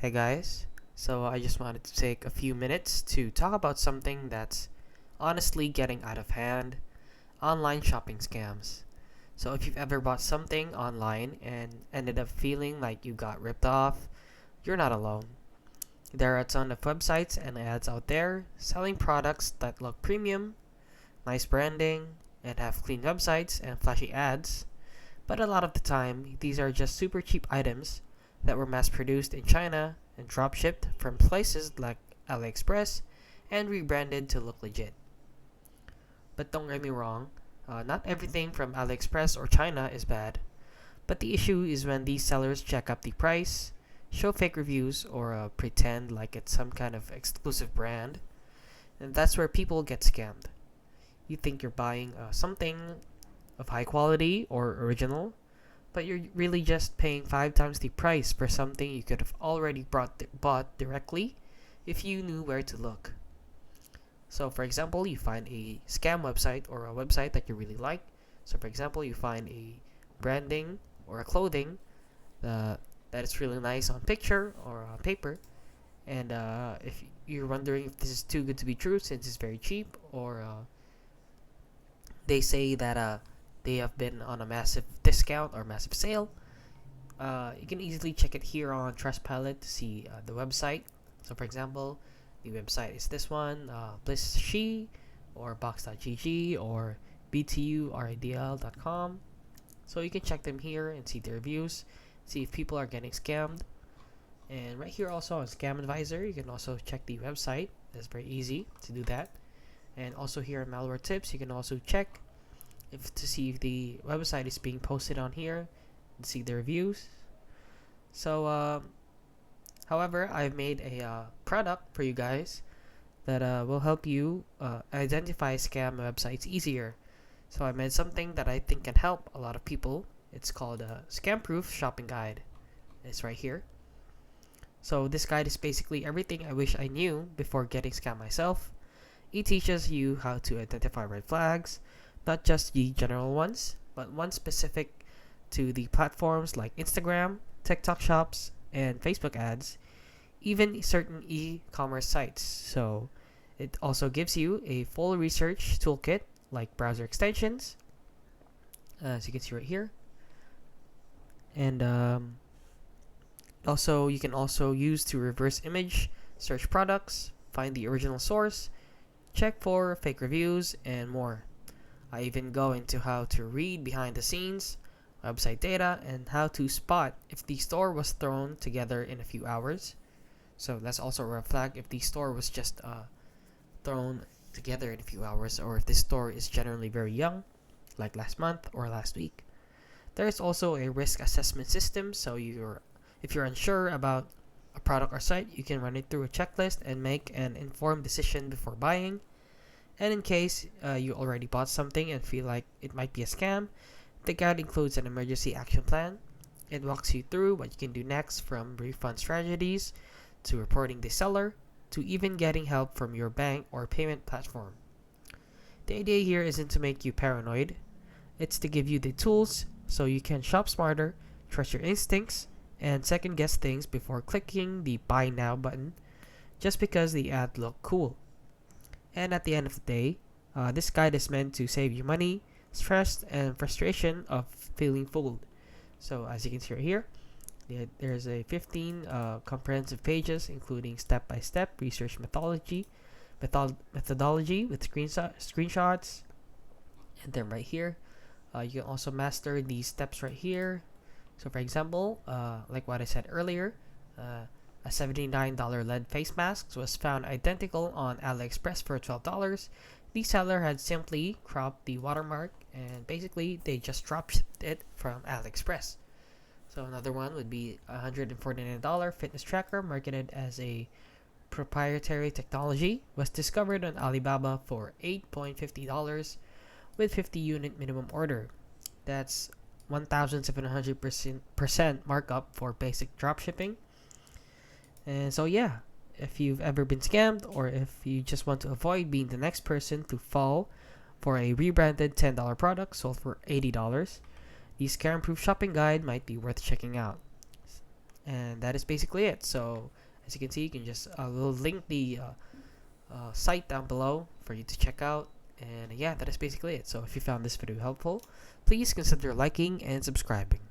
Hey guys, so I just wanted to take a few minutes to talk about something that's honestly getting out of hand: online shopping scams. So, if you've ever bought something online and ended up feeling like you got ripped off, you're not alone. There are a ton of websites and ads out there selling products that look premium, nice branding, and have clean websites and flashy ads, but a lot of the time, these are just super cheap items that were mass produced in China and drop shipped from places like AliExpress and rebranded to look legit. But don't get me wrong, not everything from AliExpress or China is bad, but the issue is when these sellers jack up the price, show fake reviews, or pretend like it's some kind of exclusive brand, and that's where people get scammed. You think you're buying something of high quality or original, but you're really just paying 5 times the price for something you could have already bought directly if you knew where to look. So, for example, you find a scam website or a website that you really like. So, for example, you find a branding or a clothing that is really nice on picture or on paper, and if you're wondering if this is too good to be true since it's very cheap, or they say that they have been on a massive discount or massive sale. You can easily check it here on Trustpilot to see the website. So, for example, the website is this one: Bliss She, or Box.gg, or bturidl.com. So you can check them here and see the reviews, see if people are getting scammed. And right here also on Scam Advisor, you can also check the website. It's very easy to do that. And also here in Malware Tips, you can also check if to see if the website is being posted on here and see the reviews. So, however, I've made a product for you guys that will help you identify scam websites easier. So I made something that I think can help a lot of people. It's called a Scam Proof Shopping Guide. It's right here. So this guide is basically everything I wish I knew before getting scammed myself. It teaches you how to identify red flags, not just the general ones, but ones specific to the platforms like Instagram, TikTok shops, and Facebook ads, even certain e-commerce sites. So it also gives you a full research toolkit like browser extensions, as you can see right here. And also you can also use to reverse image, search products, find the original source, check for fake reviews, and more. I even go into how to read behind the scenes, website data, and how to spot if the store was thrown together in a few hours. So that's also a red flag if the store was just thrown together in a few hours, or if this store is generally very young, like last month or last week. There is also a risk assessment system, so if you're unsure about a product or site, you can run it through a checklist and make an informed decision before buying. And in case you already bought something and feel like it might be a scam, the guide includes an emergency action plan. It walks you through what you can do next, from refund strategies to reporting the seller to even getting help from your bank or payment platform. The idea here isn't to make you paranoid, it's to give you the tools so you can shop smarter, trust your instincts, and second guess things before clicking the buy now button just because the ad looked cool. And at the end of the day, this guide is meant to save you money, stress, and frustration of feeling fooled. So as you can see right here, there's a 15 comprehensive pages including step-by-step research methodology with screenshots. And then right here, you can also master these steps right here. So for example, like what I said earlier, a $79 lead face mask was found identical on AliExpress for $12. The seller had simply cropped the watermark and basically they just drop shipped it from AliExpress. So another one would be a $149 fitness tracker marketed as a proprietary technology was discovered on Alibaba for $8.50 with 50 unit minimum order. That's 1,700% markup for basic dropshipping. And so yeah, if you've ever been scammed or if you just want to avoid being the next person to fall for a rebranded $10 product sold for $80, the Scam Proof Shopping Guide might be worth checking out. and that is basically it. So as you can see, you can just we'll link the site down below for you to check out. And yeah, that is basically it. So if you found this video helpful, please consider liking and subscribing.